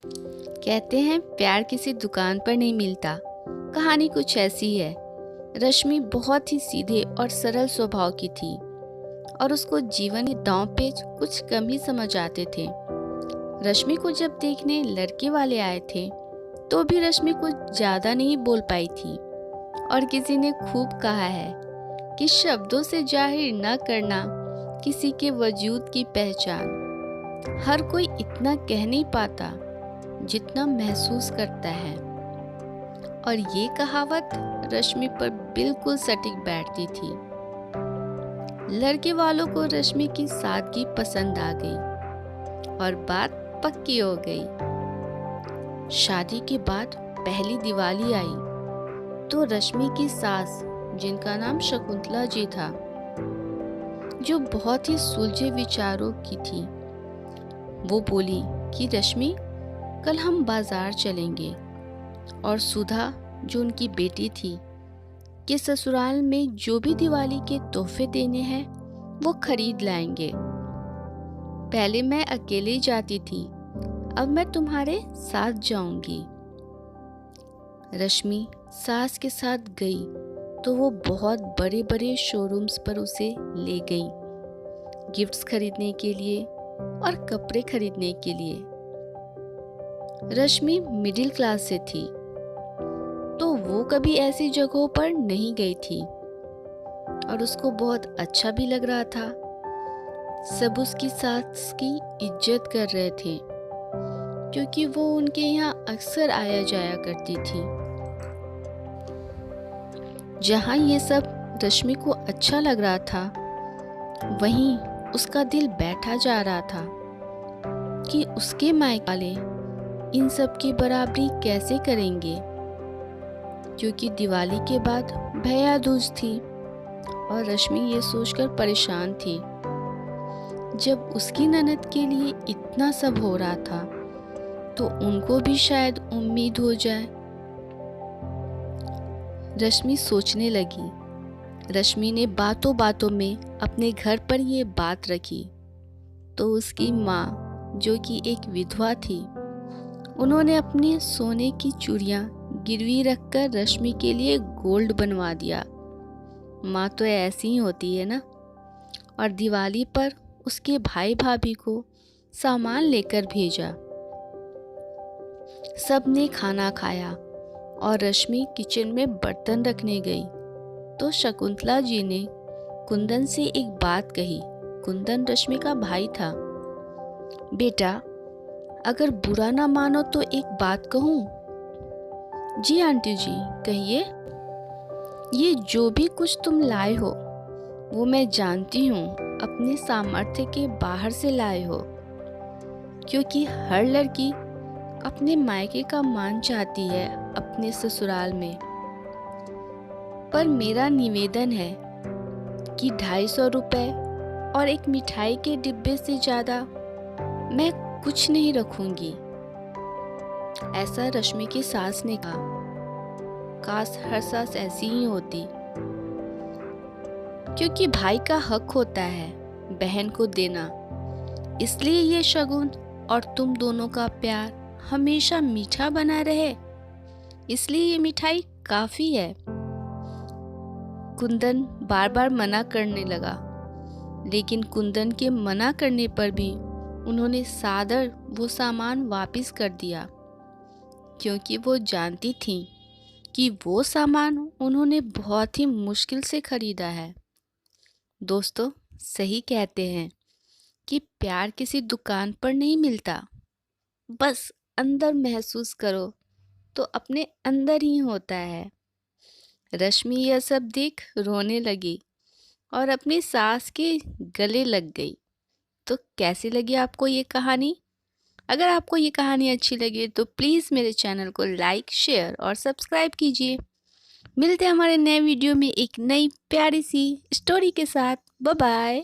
कहते हैं प्यार किसी दुकान पर नहीं मिलता। कहानी कुछ ऐसी है। रश्मि बहुत ही सीधे और सरल स्वभाव की थी और उसको जीवन के दांव पेच कुछ कम ही समझ आते थे। रश्मि को जब देखने लड़के वाले आए थे तो भी रश्मि कुछ ज्यादा नहीं बोल पाई थी। और किसी ने खूब कहा है कि शब्दों से जाहिर न करना किसी के वजूद की पहचान। हर कोई इतना कह नहीं पाता जितना महसूस करता है। और ये कहावत रश्मि पर बिल्कुल सटीक बैठती थी। लड़के वालों को रश्मि की सादगी पसंद आ गई और बात पक्की हो गई। शादी के बाद पहली दिवाली आई तो रश्मि की सास, जिनका नाम शकुंतला जी था, जो बहुत ही सुलझे विचारों की थी, वो बोली कि रश्मि, कल हम बाजार चलेंगे और सुधा, जो उनकी बेटी थी, कि ससुराल में जो भी दिवाली के तोहफे देने हैं वो खरीद लाएंगे। पहले मैं अकेले जाती थी, अब मैं तुम्हारे साथ जाऊंगी। रश्मि सास के साथ गई तो वो बहुत बड़े बड़े शोरूम्स पर उसे ले गई, गिफ्ट्स खरीदने के लिए और कपड़े खरीदने के लिए। रश्मि मिडिल क्लास से थी तो वो कभी ऐसी जगहों पर नहीं गई थी और उसको बहुत अच्छा भी लग रहा था। सब उसकी सास की इज्जत कर रहे थे क्योंकि वो उनके यहाँ अक्सर आया जाया करती थी। जहाँ ये सब रश्मि को अच्छा लग रहा था, वहीं उसका दिल बैठा जा रहा था कि उसके मायके वाले इन सब की बराबरी कैसे करेंगे, क्योंकि दिवाली के बाद भैया दूज थी और रश्मि ये सोचकर परेशान थी। जब उसकी ननद के लिए इतना सब हो रहा था तो उनको भी शायद उम्मीद हो जाए। रश्मि सोचने लगी। रश्मि ने बातों बातों में अपने घर पर ये बात रखी तो उसकी माँ, जो कि एक विधवा थी, उन्होंने अपने सोने की चूड़ियाँ गिरवी रखकर रश्मि के लिए गोल्ड बनवा दिया। माँ तो ऐसी ही होती है ना। और दिवाली पर उसके भाई भाभी को सामान लेकर भेजा। सबने खाना खाया और रश्मि किचन में बर्तन रखने गई तो शकुंतला जी ने कुंदन से एक बात कही। कुंदन रश्मि का भाई था। बेटा, अगर बुरा ना मानो तो एक बात कहूँ? जी आंटी जी, कहिए। ये जो भी कुछ तुम लाए हो वो मैं जानती हूँ अपने सामर्थ्य के बाहर से लाए हो, क्योंकि हर लड़की अपने मायके का मान चाहती है अपने ससुराल में। पर मेरा निवेदन है कि 250 रुपए और एक मिठाई के डिब्बे से ज्यादा मैं कुछ नहीं रखूंगी। ऐसा रश्मि की सास ने कहा। काश हर सास ऐसी ही होती, क्योंकि भाई का हक होता है बहन को देना। इसलिए ये शगुन और तुम दोनों का प्यार हमेशा मीठा बना रहे, इसलिए ये मिठाई काफी है। कुंदन बार बार मना करने लगा, लेकिन कुंदन के मना करने पर भी उन्होंने सादर वो सामान वापस कर दिया, क्योंकि वो जानती थी कि वो सामान उन्होंने बहुत ही मुश्किल से खरीदा है। दोस्तों, सही कहते हैं कि प्यार किसी दुकान पर नहीं मिलता, बस अंदर महसूस करो तो अपने अंदर ही होता है। रश्मि यह सब देख रोने लगी और अपनी सास के गले लग गई। तो कैसी लगी आपको ये कहानी? अगर आपको ये कहानी अच्छी लगी तो प्लीज़ मेरे चैनल को लाइक, शेयर और सब्सक्राइब कीजिए। मिलते हैं हमारे नए वीडियो में एक नई प्यारी सी स्टोरी के साथ। Bye bye.